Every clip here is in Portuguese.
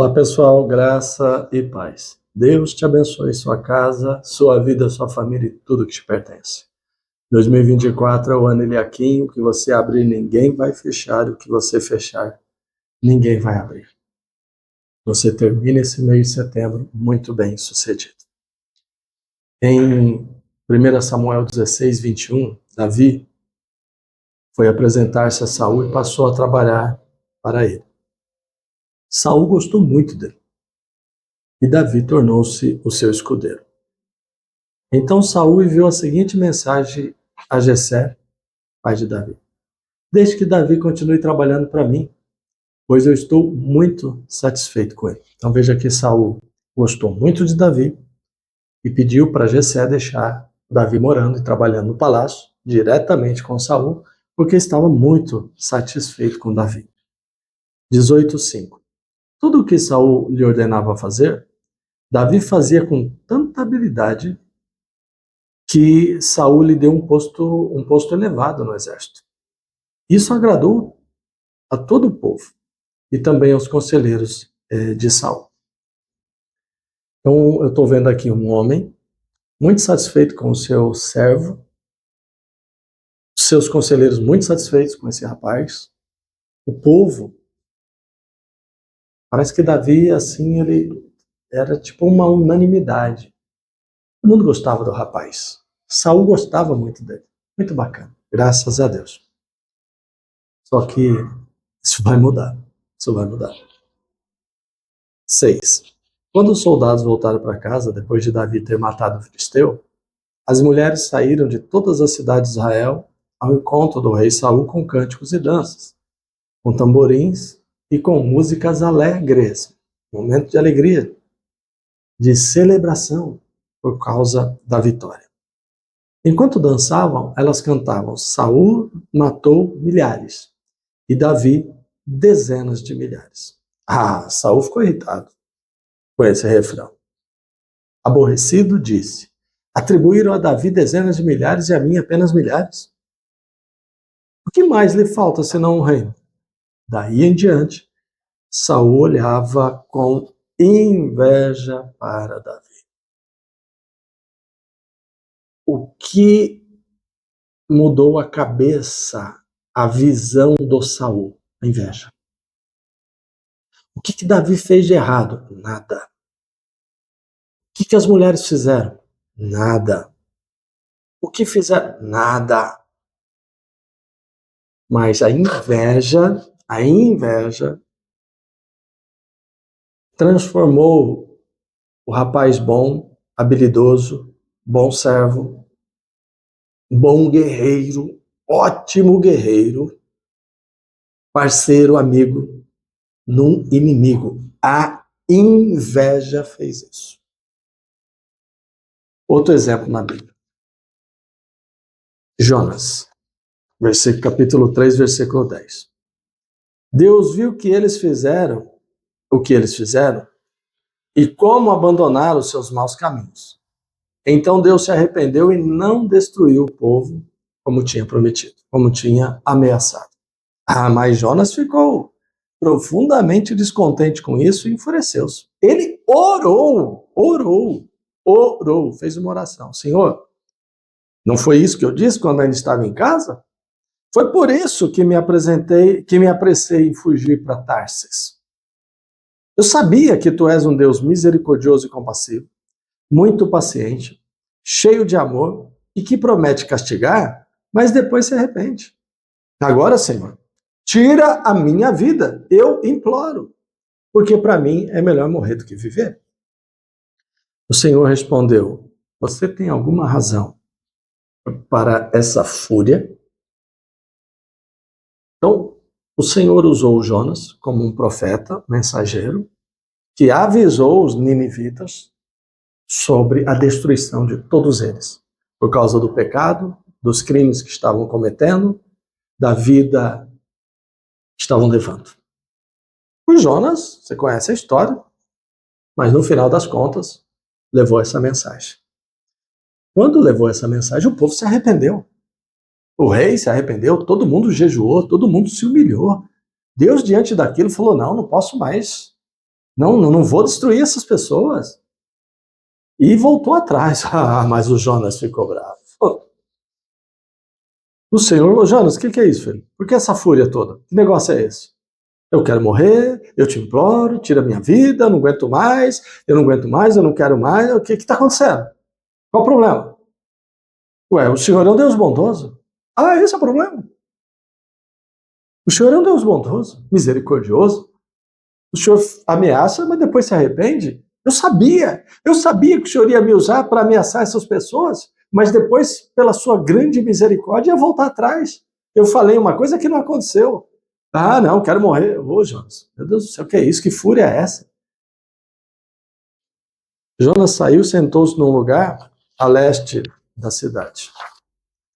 Olá pessoal, graça e paz. Deus te abençoe sua casa, sua vida, sua família e tudo que te pertence. 2024 é o ano Eliakim, o que você abrir ninguém vai fechar, o que você fechar ninguém vai abrir. Você termina esse mês de setembro muito bem sucedido. Em 1 Samuel 16, 21, Davi foi apresentar-se a Saul e passou a trabalhar para ele. Saul gostou muito dele e Davi tornou-se o seu escudeiro. Então Saul enviou a seguinte mensagem a Jessé, pai de Davi: Deixe que Davi continue trabalhando para mim, pois eu estou muito satisfeito com ele. Então veja que Saul gostou muito de Davi e pediu para Jessé deixar Davi morando e trabalhando no palácio, diretamente com Saul, porque estava muito satisfeito com Davi. 18:5. Tudo o que Saul lhe ordenava fazer, Davi fazia com tanta habilidade que Saul lhe deu um posto elevado no exército. Isso agradou a todo o povo e também aos conselheiros de Saul. Então eu estou vendo aqui um homem muito satisfeito com o seu servo, seus conselheiros muito satisfeitos com esse rapaz, o povo. Parece que Davi, assim, ele era tipo uma unanimidade. Todo mundo gostava do rapaz. Saul gostava muito dele. Muito bacana. Graças a Deus. Só que isso vai mudar. Isso vai mudar. 6. Quando os soldados voltaram para casa, depois de Davi ter matado o filisteu, as mulheres saíram de todas as cidades de Israel ao encontro do rei Saul com cânticos e danças, com tamborins e com músicas alegres. Momento de alegria, de celebração por causa da vitória. Enquanto dançavam, elas cantavam: Saul matou milhares e Davi dezenas de milhares. Saul ficou irritado com esse refrão. Aborrecido, disse: atribuíram a Davi dezenas de milhares e a mim apenas milhares? O que mais lhe falta senão um reino? Daí em diante, Saul olhava com inveja para Davi. O que mudou a cabeça, a visão do Saul? A inveja. O que Davi fez de errado? Nada. O que as mulheres fizeram? Nada. O que fizeram? Nada. Mas a inveja transformou o rapaz bom, habilidoso, bom servo, bom guerreiro, ótimo guerreiro, parceiro, amigo, num inimigo. A inveja fez isso. Outro exemplo na Bíblia. Jonas, capítulo 3, versículo 10. Deus viu que eles fizeram o que eles fizeram e como abandonaram os seus maus caminhos. Então Deus se arrependeu e não destruiu o povo como tinha prometido, como tinha ameaçado. Mas Jonas ficou profundamente descontente com isso e enfureceu-se. Ele orou, fez uma oração. Senhor, não foi isso que eu disse quando ainda estava em casa? Foi por isso que me apressei em fugir para Tarsis. Eu sabia que tu és um Deus misericordioso e compassivo, muito paciente, cheio de amor e que promete castigar, mas depois se arrepende. Agora, Senhor, tira a minha vida, eu imploro, porque para mim é melhor morrer do que viver. O Senhor respondeu: você tem alguma razão para essa fúria? Então, o Senhor usou Jonas como um profeta, mensageiro, que avisou os ninivitas sobre a destruição de todos eles, por causa do pecado, dos crimes que estavam cometendo, da vida que estavam levando. O Jonas, você conhece a história, mas no final das contas, levou essa mensagem. Quando levou essa mensagem, o povo se arrependeu. O rei se arrependeu, todo mundo jejuou, todo mundo se humilhou. Deus, diante daquilo, falou: não posso mais Não vou destruir essas pessoas. E voltou atrás. Mas o Jonas ficou bravo. O Senhor, Jonas, o que é isso, filho? Por que essa fúria toda? Que negócio é esse? Eu quero morrer, eu te imploro, tira a minha vida, eu não aguento mais, eu não quero mais. O que está acontecendo? Qual o problema? Ué, o Senhor é um Deus bondoso. Ah, esse é o problema. O Senhor é um Deus bondoso, misericordioso. O Senhor ameaça, mas depois se arrepende. Eu sabia que o Senhor ia me usar para ameaçar essas pessoas, mas depois, pela sua grande misericórdia, ia voltar atrás. Eu falei uma coisa que não aconteceu. Ah, não, quero morrer. Ô, Jonas, meu Deus do céu, o que é isso? Que fúria é essa? Jonas saiu, sentou-se num lugar a leste da cidade.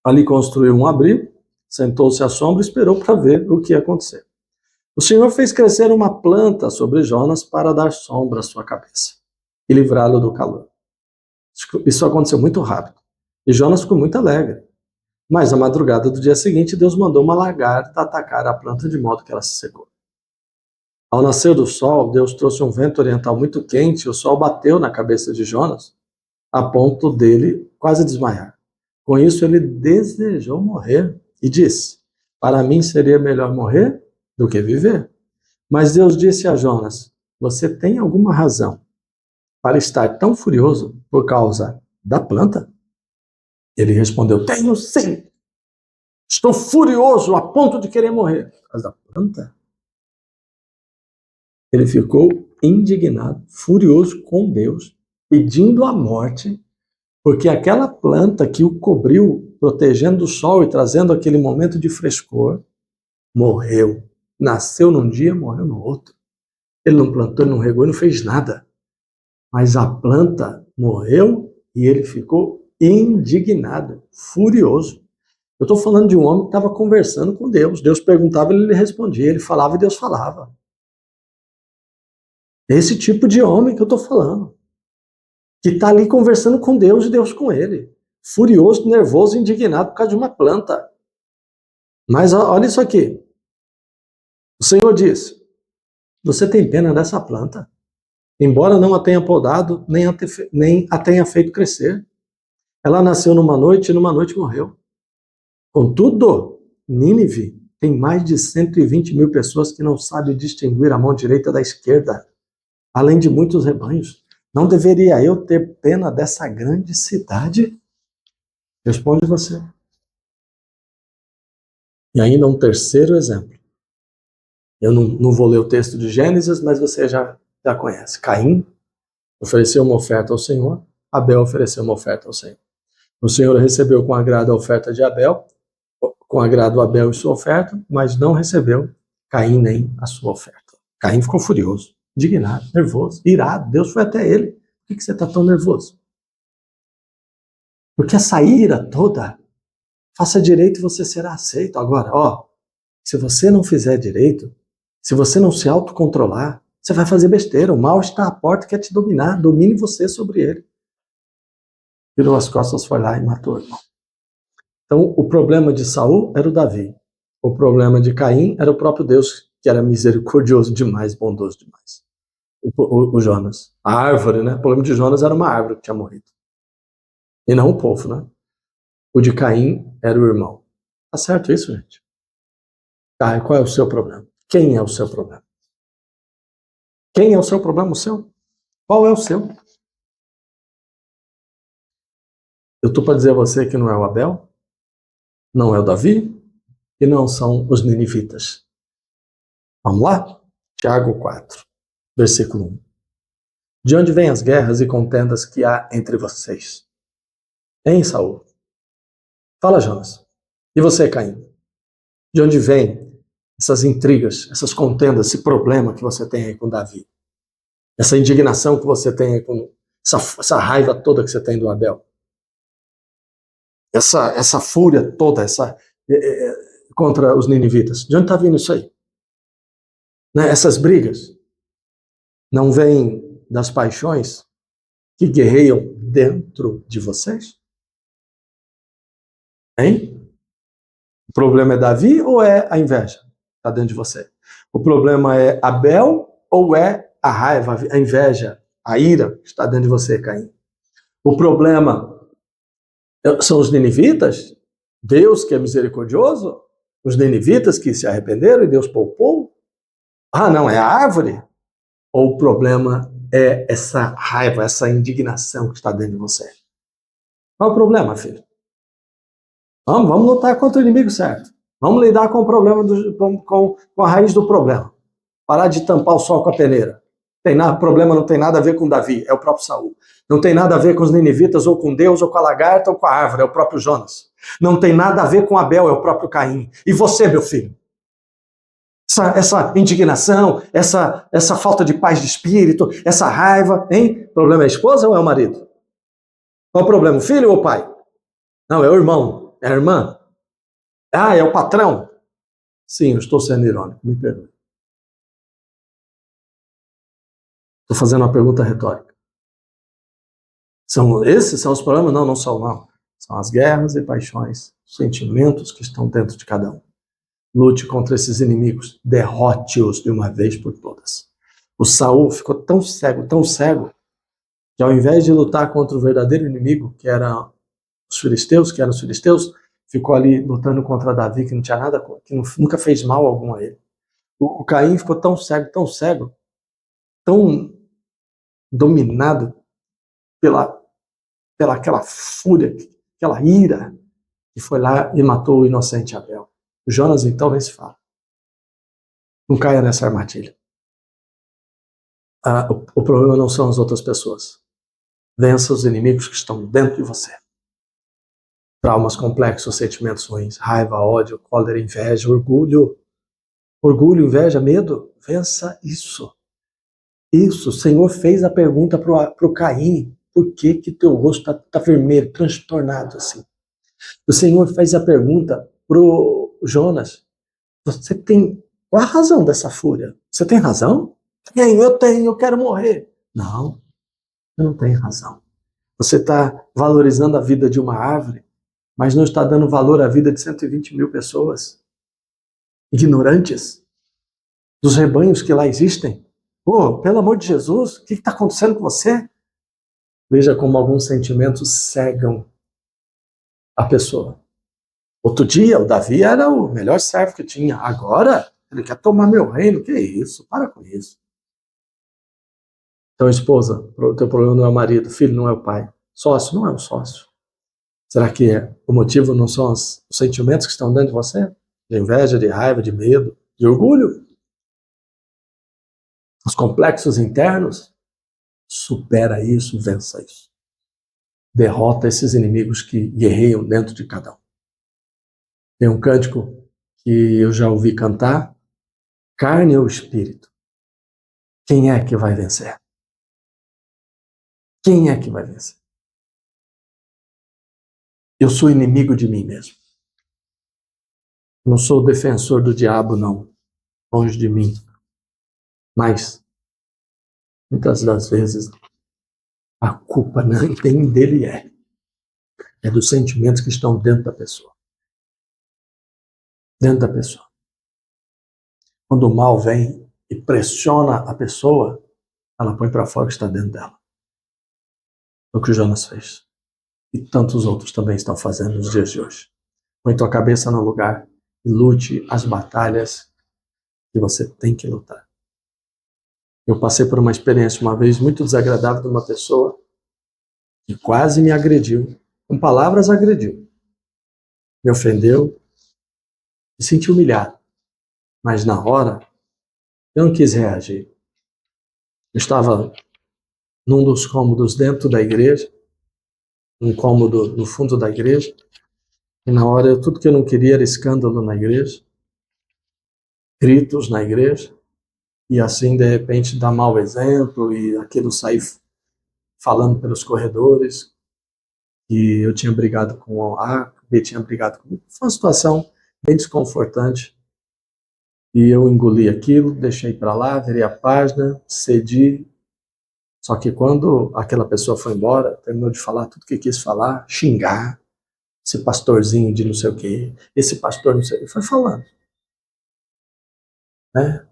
Ali construiu um abrigo, sentou-se à sombra e esperou para ver o que ia acontecer. O Senhor fez crescer uma planta sobre Jonas para dar sombra à sua cabeça e livrá-lo do calor. Isso aconteceu muito rápido. E Jonas ficou muito alegre. Mas na madrugada do dia seguinte, Deus mandou uma lagarta atacar a planta de modo que ela se secou. Ao nascer do sol, Deus trouxe um vento oriental muito quente e o sol bateu na cabeça de Jonas, a ponto dele quase desmaiar. Com isso, ele desejou morrer e disse: para mim seria melhor morrer do que viver. Mas Deus disse a Jonas: você tem alguma razão para estar tão furioso por causa da planta? Ele respondeu: tenho sim. Estou furioso a ponto de querer morrer. Por causa da planta? Ele ficou indignado, furioso com Deus, pedindo a morte, porque aquela planta que o cobriu, protegendo do sol e trazendo aquele momento de frescor, morreu. Nasceu num dia, morreu no outro. Ele não plantou, ele não regou, ele não fez nada. Mas a planta morreu e ele ficou indignado, furioso. Eu estou falando de um homem que estava conversando com Deus. Deus perguntava, ele respondia. Ele falava e Deus falava. É esse tipo de homem que eu estou falando. Que está ali conversando com Deus e Deus com ele. Furioso, nervoso, indignado por causa de uma planta. Mas olha isso aqui. O Senhor disse: você tem pena dessa planta? Embora não a tenha podado, nem a tenha feito crescer. Ela nasceu numa noite e numa noite morreu. Contudo, Nínive tem mais de 120 mil pessoas que não sabem distinguir a mão direita da esquerda, além de muitos rebanhos. Não deveria eu ter pena dessa grande cidade? Responde você. E ainda um terceiro exemplo. Eu não vou ler o texto de Gênesis, mas você já conhece. Caim ofereceu uma oferta ao Senhor, Abel ofereceu uma oferta ao Senhor. O Senhor recebeu com agrado a oferta de Abel, com agrado Abel e sua oferta, mas não recebeu Caim nem a sua oferta. Caim ficou furioso, indignado, nervoso, irado. Deus foi até ele. Por que você está tão nervoso? Porque essa ira toda, faça direito e você será aceito. Agora, se você não fizer direito, se você não se autocontrolar, você vai fazer besteira. O mal está à porta, quer te dominar. Domine você sobre ele. Virou as costas, foi lá e matou o irmão. Então, o problema de Saul era o Davi. O problema de Caim era o próprio Deus, que era misericordioso demais, bondoso demais. O Jonas. A árvore, né? O problema de Jonas era uma árvore que tinha morrido. E não o povo, né? O de Caim era o irmão. Tá certo isso, gente? Tá, qual é o seu problema? Quem é o seu problema? Quem é o seu problema? O seu? Qual é o seu? Eu estou para dizer a você que não é o Abel, não é o Davi e não são os ninivitas. Vamos lá? Tiago 4, versículo 1. De onde vêm as guerras e contendas que há entre vocês? Hein, Saul? Fala, Jonas. E você, Caim? De onde vêm essas intrigas, essas contendas, esse problema que você tem aí com Davi? Essa indignação que você tem aí com essa raiva toda que você tem do Abel? Essa fúria toda, contra os ninivitas. De onde está vindo isso aí? Né? Essas brigas não vêm das paixões que guerreiam dentro de vocês? Hein? O problema é Davi ou é a inveja? Está dentro de você. O problema é Abel ou é a raiva, a inveja, a ira que está dentro de você, Caim. O problema são os ninivitas? Deus que é misericordioso? Os ninivitas que se arrependeram e Deus poupou? Ah, não, é a árvore? Ou o problema é essa raiva, essa indignação que está dentro de você? Qual é o problema, filho? Vamos lutar contra o inimigo certo. Vamos lidar com o problema, com a raiz do problema. Parar de tampar o sol com a peneira. O problema não tem nada a ver com Davi, é o próprio Saul. Não tem nada a ver com os ninivitas, ou com Deus, ou com a lagarta, ou com a árvore, é o próprio Jonas. Não tem nada a ver com Abel, é o próprio Caim. E você, meu filho? Essa indignação, essa falta de paz de espírito, essa raiva, hein? O problema é a esposa ou é o marido? Qual é o problema, o filho ou o pai? Não, é o irmão, é a irmã. Ah, é o patrão. Sim, eu estou sendo irônico, me perdoe. Estou fazendo uma pergunta retórica. Esses são os problemas? Não, não são, não. São as guerras e paixões, sentimentos que estão dentro de cada um. Lute contra esses inimigos, derrote-os de uma vez por todas. O Saul ficou tão cego, que ao invés de lutar contra o verdadeiro inimigo, que eram os filisteus, ficou ali lutando contra Davi, que não tinha nada, que nunca fez mal algum a ele. O Caim ficou tão cego, tão dominado pela aquela fúria, aquela ira, que foi lá e matou o inocente Abel. O Jonas, então, nem se fala. Não caia nessa armadilha. O problema não são as outras pessoas. Vença os inimigos que estão dentro de você. Traumas complexos, sentimentos ruins, raiva, ódio, cólera, inveja, orgulho. Orgulho, inveja, medo. Vença isso. Isso. O Senhor fez a pergunta para o Caim. Por que teu rosto está vermelho, transtornado assim? O Senhor fez a pergunta para o Jonas. Você tem... Qual a razão dessa fúria? Você tem razão? Eu quero morrer. Não, você não tem razão. Você está valorizando a vida de uma árvore, mas não está dando valor à vida de 120 mil pessoas ignorantes dos rebanhos que lá existem. Pelo amor de Jesus, o que está acontecendo com você? Veja como alguns sentimentos cegam a pessoa. Outro dia, o Davi era o melhor servo que tinha. Agora, ele quer tomar meu reino. Que isso? Para com isso. Então, esposa, o teu problema não é o marido, filho não é o pai, sócio não é o sócio. Será que o motivo não são os sentimentos que estão dentro de você? De inveja, de raiva, de medo, de orgulho? Os complexos internos? Supera isso, vença isso. Derrota esses inimigos que guerreiam dentro de cada um. Tem um cântico que eu já ouvi cantar: carne ou espírito? Quem é que vai vencer? Quem é que vai vencer? Eu sou inimigo de mim mesmo. Não sou defensor do diabo, não. Longe de mim. Mas, muitas das vezes, a culpa nem dele é dos sentimentos que estão dentro da pessoa. Dentro da pessoa. Quando o mal vem e pressiona a pessoa, ela põe para fora o que está dentro dela. É o que o Jonas fez. E tantos outros também estão fazendo nos dias de hoje. Põe tua cabeça no lugar e lute as batalhas que você tem que lutar. Eu passei por uma experiência uma vez muito desagradável de uma pessoa que quase me agrediu, com palavras agrediu, me ofendeu, me senti humilhado, mas na hora eu não quis reagir. Eu estava num dos cômodos dentro da igreja, um cômodo no fundo da igreja, e na hora tudo que eu não queria era escândalo na igreja, gritos na igreja, e assim de repente dar mau exemplo e aquilo sair falando pelos corredores, e eu tinha brigado com a B, tinha brigado comigo. Foi uma situação bem desconfortante. E eu engoli aquilo, deixei para lá, virei a página, cedi. Só que quando aquela pessoa foi embora, terminou de falar tudo que quis falar, xingar, esse pastorzinho de não sei o quê, esse pastor não sei o quê, foi falando. Né?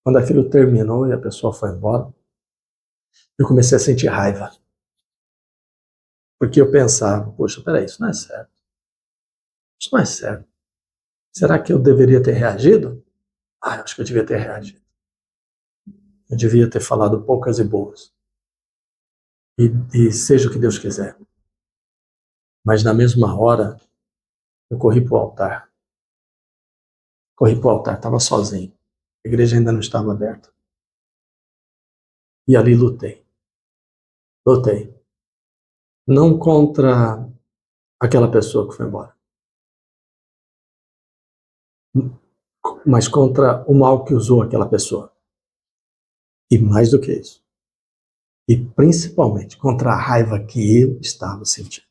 Quando aquilo terminou e a pessoa foi embora, eu comecei a sentir raiva. Porque eu pensava, poxa, peraí, isso não é certo. Isso não é certo. Será que eu deveria ter reagido? Eu acho que eu devia ter reagido. Eu devia ter falado poucas e boas. E seja o que Deus quiser. Mas na mesma hora, eu corri para o altar. Estava sozinho. A igreja ainda não estava aberta. E ali lutei. Lutei. Não contra aquela pessoa que foi embora, mas contra o mal que usou aquela pessoa. E mais do que isso. E principalmente contra a raiva que eu estava sentindo.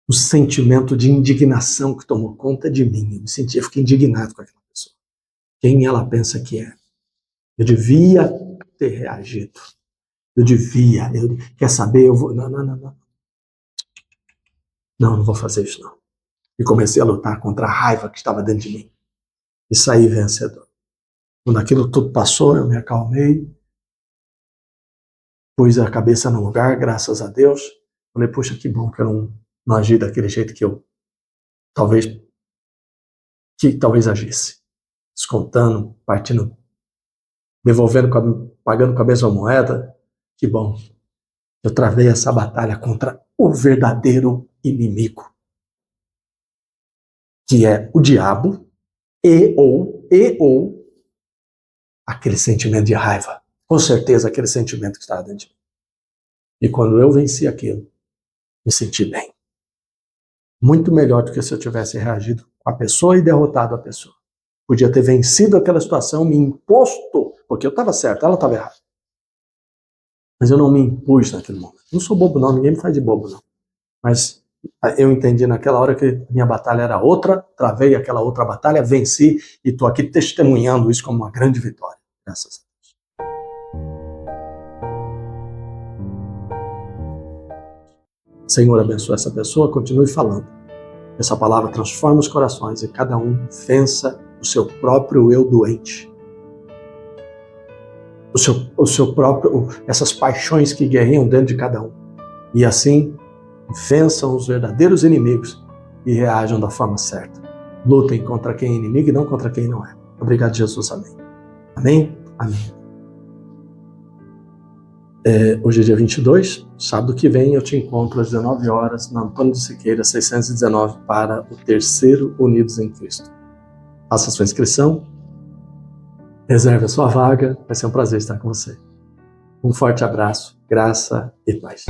O sentimento de indignação que tomou conta de mim. Eu fiquei indignado com aquela pessoa. Quem ela pensa que é? Eu devia ter reagido. Quer saber? Eu vou. Não. Não vou fazer isso não. E comecei a lutar contra a raiva que estava dentro de mim. E saí vencedor. Quando aquilo tudo passou, eu me acalmei. Pus a cabeça no lugar, graças a Deus. Falei, puxa, que bom que eu não agi daquele jeito que eu talvez agisse. Descontando, partindo, pagando com a mesma moeda. Que bom. Eu travei essa batalha contra o verdadeiro inimigo, que é o diabo e ou aquele sentimento de raiva. Com certeza aquele sentimento que estava dentro de mim. E quando eu venci aquilo, me senti bem. Muito melhor do que se eu tivesse reagido com a pessoa e derrotado a pessoa. Podia ter vencido aquela situação, me imposto, porque eu estava certo, ela estava errada. Mas eu não me impus naquele momento. Não sou bobo não, ninguém me faz de bobo não. Mas eu entendi naquela hora que minha batalha era outra, travei aquela outra batalha, venci e estou aqui testemunhando isso como uma grande vitória. Graças a Deus. Senhor, abençoe essa pessoa, continue falando. Essa palavra transforma os corações e cada um vença o seu próprio eu doente. O seu próprio, essas paixões que guerreiam dentro de cada um. E assim, vençam os verdadeiros inimigos e reajam da forma certa. Lutem contra quem é inimigo e não contra quem não é. Obrigado, Jesus. Amém. Amém? Amém. Hoje é dia 22, sábado que vem eu te encontro às 19 horas na Antônio de Siqueira, 619, para o terceiro Unidos em Cristo. Faça a sua inscrição, reserve a sua vaga, vai ser um prazer estar com você. Um forte abraço, graça e paz.